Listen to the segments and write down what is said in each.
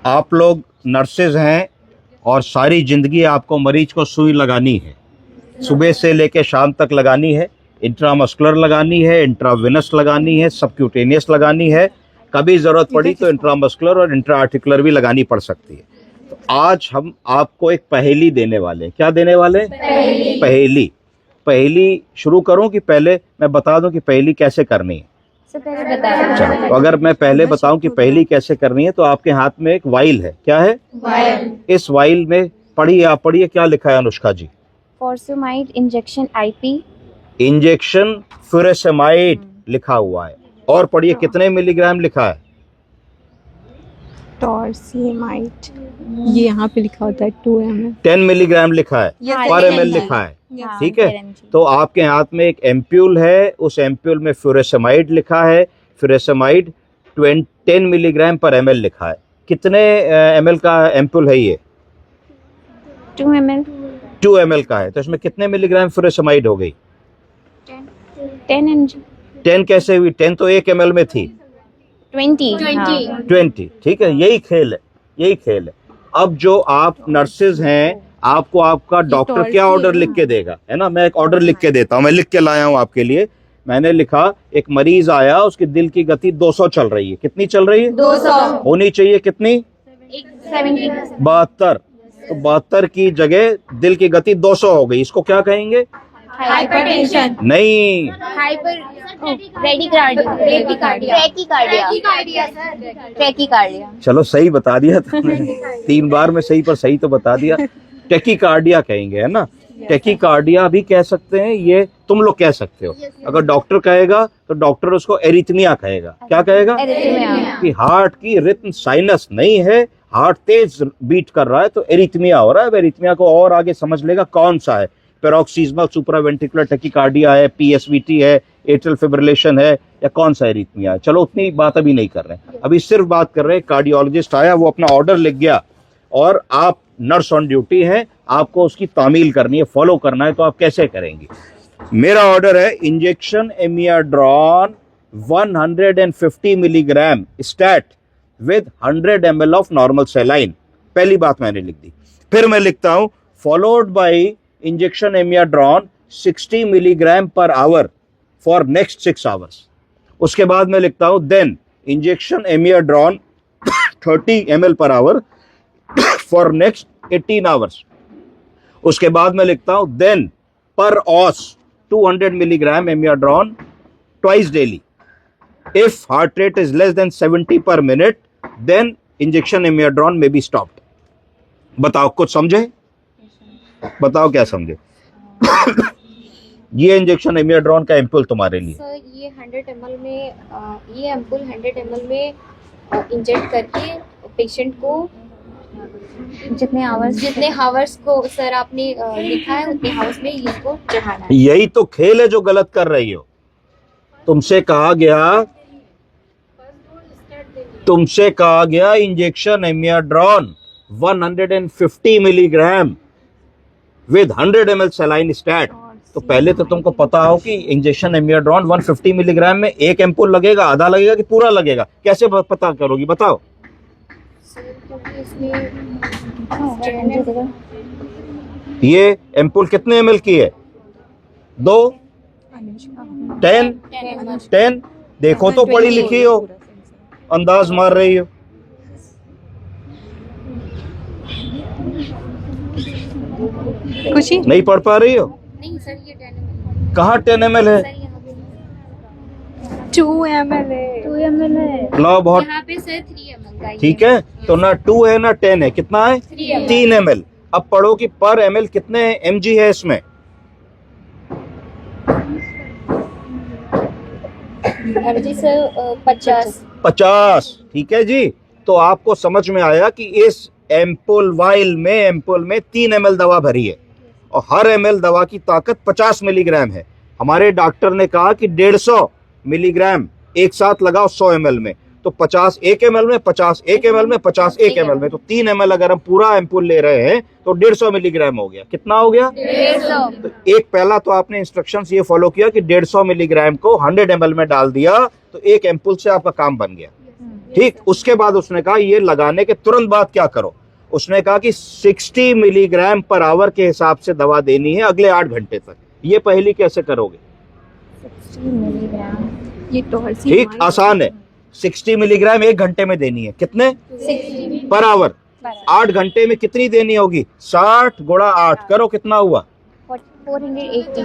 आप लोग नर्सेज हैं और सारी ज़िंदगी आपको मरीज को सुई लगानी है, सुबह से लेकर शाम तक लगानी है। इंट्रामस्कुलर लगानी है, इंट्रावेनस लगानी है, सबक्यूटेनियस लगानी है, कभी ज़रूरत पड़ी तो इंट्रामस्कुलर और इंट्रा आर्टिकुलर भी लगानी पड़ सकती है। तो आज हम आपको एक पहेली देने वाले हैं। क्या देने वाले हैं? पहेली शुरू करूं कि पहले मैं बता दूं कि पहेली कैसे करनी है? पहले बता। चलो, तो अगर मैं पहले बताऊं कि पहेली कैसे करनी है, तो आपके हाथ में एक वाइल है। क्या है? वाइल। इस वाइल में पढ़िए, आप पढ़िए, क्या लिखा है अनुष्का जी? फॉर्सुमाइड इंजेक्शन आईपी। इंजेक्शन फुरेसेमाइड लिखा हुआ है। और पढ़िए, कितने मिलीग्राम लिखा है? टॉर्सिमाइड, ये यहाँ पे लिखा होता है 2 ml। 10 मिलीग्राम लिखा है, पर एम लिखा है। ठीक है, तो आपके हाथ में एक एम्प्यूल है, उस एम्प्यूल में फ्यूरेसेमाइड लिखा है। फ्यूरेसेमाइड 10 मिलीग्राम पर ml लिखा है। कितने ml का एम्प्यूल है ये? 2 ml। 2 ml का है, तो इसमें कितने मिलीग्राम फ्यूरेसेमाइड हो गई? 10 mg। 10 कैसे हुई? 10 तो 1 ml में थी। 20। ठीक है, यही खेल है। अब जो आप नर्सेज हैं, आपको आपका डॉक्टर क्या ऑर्डर लिख के देगा, है ना? मैं एक ऑर्डर लिख के देता हूँ, मैं लिख के लाया हूँ आपके लिए। मैंने लिखा, एक मरीज आया, उसकी दिल की गति 200 चल रही है। कितनी चल रही है? 200 होनी चाहिए। कितनी? 72। तो 72 की जगह दिल की गति 200 हो गई। इसको क्या कहेंगे? हाइपरटेंशन नहीं, टैकीकार्डिया। चलो सही बता दिया तुमने। 3 बार में सही पर सही तो बता दिया। टैकीकार्डिया कहेंगे, है ना? टैकीकार्डिया भी कह सकते हैं, ये तुम लोग कह सकते हो। अगर डॉक्टर कहेगा तो डॉक्टर उसको एरिथमिया कहेगा। क्या कहेगा? कि हार्ट की रिथम साइनस नहीं है, हार्ट तेज बीट कर रहा है तो एरिथमिया हो रहा है। एरिथमिया को और आगे समझ लेगा कौन सा है, पैरोक्सिस्मल सुप्रावेंट्रिकुलर टैकीकार्डिया है, पीएसवीटी है, एट्रियल फिब्रिलेशन है, या कौन सा एरिथमिया है। चलो, उतनी बात अभी नहीं कर रहे हैं, अभी सिर्फ बात कर रहे हैं। कार्डियोलॉजिस्ट आया, वो अपना ऑर्डर लिख गया और आप नर्स ऑन ड्यूटी हैं, आपको उसकी तामील करनी है, फॉलो करना है। तो आप कैसे करेंगे? मेरा ऑर्डर है injection amiodarone 150 milligram stat with 100 ml of normal saline. पहली बात मैंने लिख दी। फिर मैं लिखता हूं followed by injection amiodarone 60 milligram per hour for next 6 hours. उसके बाद मैं लिखता हूं then injection amiodarone 30 ml per hour for next 18 hours. उसके बाद मैं लिखता हूं then per os 200 milligram amiodarone twice daily. If heart rate is less than 70 पर मिनट देन इंजेक्शन एमियाड्रॉन में बी स्टॉप्ड। बताओ, कुछ समझे? बताओ क्या समझे? ये इंजेक्शन एमियाड्रॉन का एम्पूल तुम्हारे लिए। सर, ये 100 ml में ये एम्पूल 100 ml में इंजेक्ट करके पेशेंट को जितने हावर्स को सर आपने लिखा है उतने हावर्स में इसको चढ़ाना है। यही तो खेल है जो गलत कर रही हो। तुमसे कहा गया injection amiodarone 150 milligram with 100 ml saline stat. तो पहले तो तुमको पता हो कि इंजेक्शन एमियाड्रॉन 150 मिलीग्राम में एक एम्पूल लगेगा, आधा लगेगा कि पूरा लगेगा? कैसे पता करोगी? बताओ। ये एम्पूल कितने ml की है? 2 10 देखो तो पढ़ी लिखी हो, अंदाज मार रही हो। कुछ ही नहीं पढ़ पा रही हो? नहीं सर, ये 10 ml। कहाँ 10 ml है? 2 ml है। लो, बहुत यहाँ पे सर 3 ml का। ठीक है, तो ना 2 है ना 10 है, कितना है? 3 ml। अब पढ़ो कि पर ml कितने mg है इसमें? जी सर 50। ठीक है जी। तो आपको समझ में आया कि इस एम्पूल में 3 ml दवा भरी है और हर ml दवा की ताकत 50 मिलीग्राम है। हमारे डॉक्टर ने कहा कि 150 मिलीग्राम एक साथ लगाओ 100 ml में, तो 50 1 ml में, 50 1 ml में, 50 1 ml में, तो 3 ml अगर हम पूरा एम्पूल ले रहे हैं तो 150 मिलीग्राम हो गया। कितना हो गया? 150। तो एक पहला तो आपने इंस्ट्रक्शंस ये फॉलो किया कि 150 मिलीग्राम को 100 ml में डाल दिया, तो एक एम्पूल से आपका काम बन गया। ठीक, उसके बाद उसने कहा ये लगाने के तुरंत बाद क्या करो, उसने कहा कि 60 मिलीग्राम पर आवर के हिसाब से दवा देनी है अगले 8 घंटे तक। ये पहली कैसे करोगे? 60 मिलीग्राम। ये टॉर्सी ठीक, आसान है। 60 मिलीग्राम 1 घंटे में देनी है, कितने? 60 पर आवर। 8 घंटे में कितनी देनी होगी? 60 गुणा 8 करो, कितना हुआ? 480।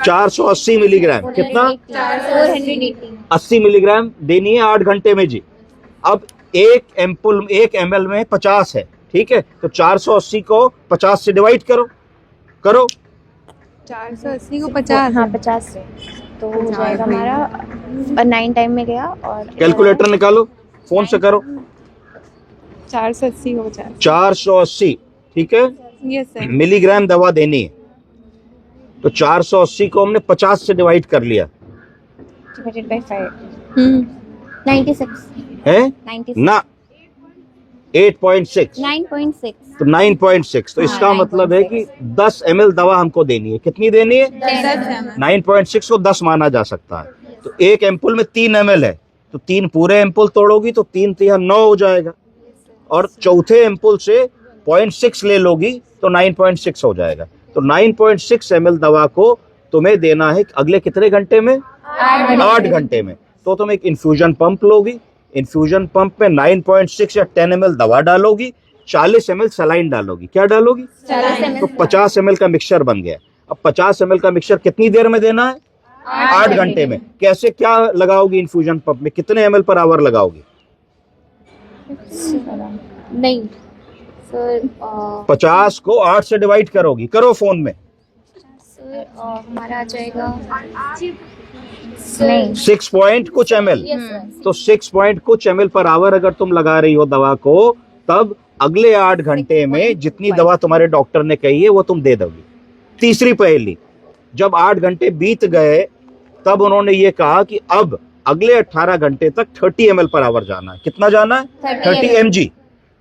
480 मिलीग्राम। कितना? 480 80 मिलीग्राम देनी है 8 घंटे में जी। अब एक ml में 50 है, ठीक है, तो 480 को 50 से डिवाइड करो। करो 480 को 50। हाँ 50 से तो हो जाएगा हमारा 9 टाइम में गया। और कैलकुलेटर निकालो, फोन से करो। 480 हो जाए। 480, ठीक है, यस सर। मिलीग्राम दवा देनी है, तो 480 को हमने 50 से डिवाइड कर लिया डिवाइडेड बाय 5 हम्म 96 है 96 ना, 8.6 9.6 तो 9.6, तो हाँ, इसका मतलब है कि 10 ml दवा हमको देनी है। कितनी देनी है? 9.6 को 10 माना जा सकता है। तो एक एम्पुल में 3 ml है, तो 3 पूरे एम्पुल तोड़ोगी तो 3 3 9 हो जाएगा, और चौथे एम्पुल से 0.6 ले लोगी तो 9.6 हो जाएगा। तो 9.6 ml दवा को तुम्हें देना है अगले कितने घंटे में? 8 घंटे में। तो तुम एक इन्फ्यूजन पंप लोगी, इन्फ्यूजन पंप में 9.6 या 10 ml दवा डालोगी, 40 ml सलाइन डालोगी। क्या डालोगी? 40 ml तो 50 ml का मिक्सचर बन गया। अब 50 ml का मिक्सचर कितनी देर में देना है? 8 घंटे में। कैसे, क्या लगाओगी इन्फ्यूजन पंप में? कितने ml पर आवर लगाओगी? नहीं सर 50 को 8 से डिवाइड करोगी। करो फोन में। सर हमारा आ जाएगा नहीं 6 पॉइंट कुछ ml, यस सर तो 6 पॉइंट कुछ ml पर आवर अगर तुम लगा रही हो दवा को, तब अगले 8 घंटे में जितनी दवा तुम्हारे डॉक्टर ने कही है वो तुम दे दोगी। तीसरी पहेली, जब 8 घंटे बीत गए तब उन्होंने ये कहा कि अब अगले 18 घंटे तक 30 ml पर आवर जाना है। कितना जाना है? 30 mg।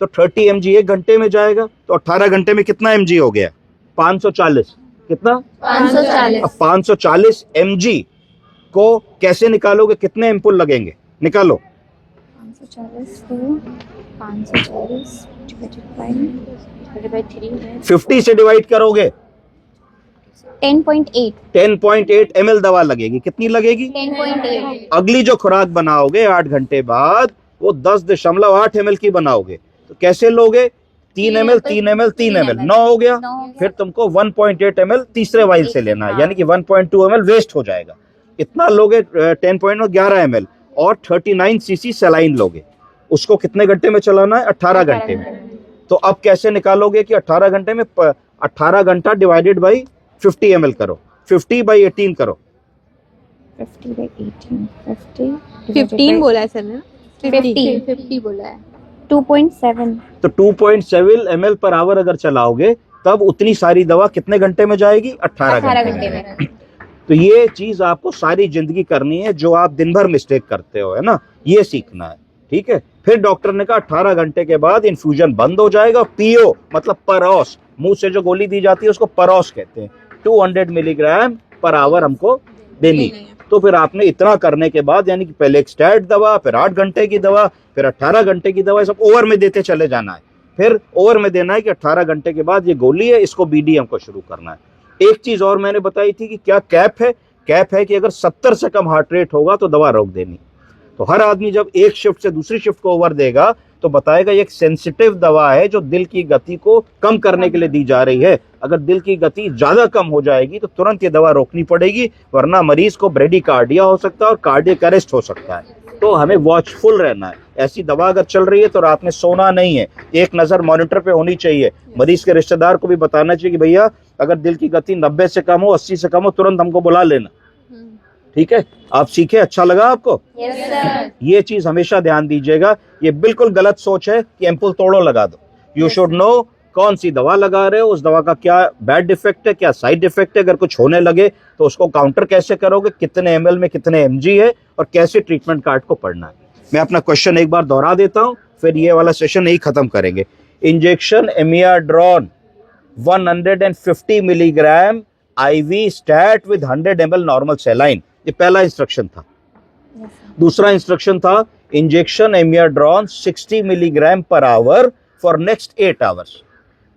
तो 30 mg 1 घंटे में जाएगा, तो 18 घंटे में कितना mg हो गया? 540। कितना? 540 अब 540 mg को कैसे निकालोगे? कितने एम्पुल लगेंगे? निकालो। 540 to 540 divided by 3 है 50 से डिवाइड करोगे 10.8 10.8 ml दवा लगेगी। कितनी लगेगी? 10.8 अगली जो खुराक बनाओगे 8 घंटे बाद वो 10.8 ml की बनाओगे। तो कैसे लोगे? 3 ml 3 ml 3 ml 9 हो गया। फिर तुमको 1.8 ml तीसरे वाइल से लेना है, यानी कि 1.2 ml वेस्ट हो जाएगा। इतना लोगे 10.11 ml, और 39 cc सलाइन लोगे। उसको कितने घंटे में चलाना है? 18 घंटे में। तो अब कैसे निकालोगे कि 18 घंटे में 18 घंटा डिवाइडेड बाई 50 ml करो, 50 बाई 18 करो। 50 by 18 50 15 बोला है सर ने। 50 बोला है 2.7 तो 2.7 ml पर आवर अगर चलाओगे तब उतनी सारी दवा कितने घंटे में जाएगी? 18 घंटे में। तो ये चीज आपको सारी जिंदगी करनी है, जो आप दिन भर मिस्टेक करते हो, है ना, ये सीखना है। ठीक है, फिर डॉक्टर ने कहा 18 घंटे के बाद इन्फ्यूजन बंद हो जाएगा। पीओ मतलब परोस, मुंह से जो गोली दी जाती है उसको परोस कहते हैं। 200 मिलीग्राम पर आवर हमको देनी। तो फिर आपने इतना करने के बाद, यानी कि पहले एक स्टैट दवा, फिर 8 घंटे की दवा, फिर 18 घंटे की दवा, सब ओवर में देते चले जाना है। फिर ओवर में देना है कि 18 घंटे के बाद ये गोली है, इसको बीडी हमको शुरू करना है। एक चीज और मैंने बताई थी कि क्या कैप है? कैप है कि अगर 70 से कम हार्ट रेट होगा तो दवा रोक देनी। तो हर आदमी जब एक शिफ्ट से दूसरी शिफ्ट को ओवर देगा तो बताएगा ये एक सेंसिटिव दवा है जो दिल की गति को कम करने के लिए दी जा रही है। अगर दिल की गति ज्यादा कम हो जाएगी तो तुरंत ये दवा रोकनी पड़ेगी, वरना मरीज को ब्रेडिकार्डिया हो सकता है और कार्डियक अरेस्ट हो सकता है। तो हमें वॉचफुल रहना है। ऐसी दवा अगर चल रही है तो रात में सोना नहीं है, एक नजर मॉनिटर पे होनी चाहिए। मरीज के रिश्तेदार को भी बताना चाहिए कि भैया अगर दिल की गति 90 से कम हो, 80 से कम हो, तुरंत हमको बुला लेना। ठीक है, आप सीखे, अच्छा लगा आपको? यस सर ये चीज हमेशा ध्यान दीजिएगा। ये बिल्कुल गलत सोच है कि एम्पुल तोड़ो लगा दो। यू शुड नो कौन सी दवा लगा रहे हो, उस दवा का क्या बैड इफेक्ट है, क्या साइड इफेक्ट है। अगर कुछ होने लगे तो उसको काउंटर कैसे करोगे, कितने ml में कितने mg है, और कैसे ट्रीटमेंट कार्ड को पढ़ना है। मैं अपना क्वेश्चन एक बार दोहरा देता हूं, फिर ये वाला सेशन यही खत्म करेंगे। Injection amiodarone 150 milligram IV stat with 100 ml normal saline, ये पहला इंस्ट्रक्शन था। दूसरा इंस्ट्रक्शन था injection amiodarone 60 milligram per hour for next 8 hours.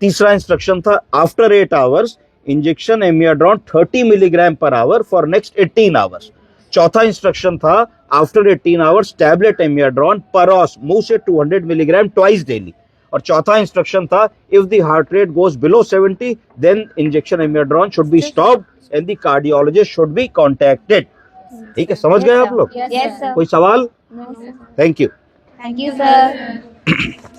तीसरा इंस्ट्रक्शन था after 8 hours injection amiodarone 30 milligram per hour for next 18 hours. चौथा इंस्ट्रक्शन था after 18 hours tablet amiodarone per os मुंह से 200 मिलीग्राम ट्वाइस डेली। और चौथा इंस्ट्रक्शन था if the heart rate goes below 70 then injection amiodarone should be stopped and the cardiologist should be contacted. ठीक है, समझ गए आप लोग? Yes, sir. कोई सवाल? Thank you. Thank you, sir.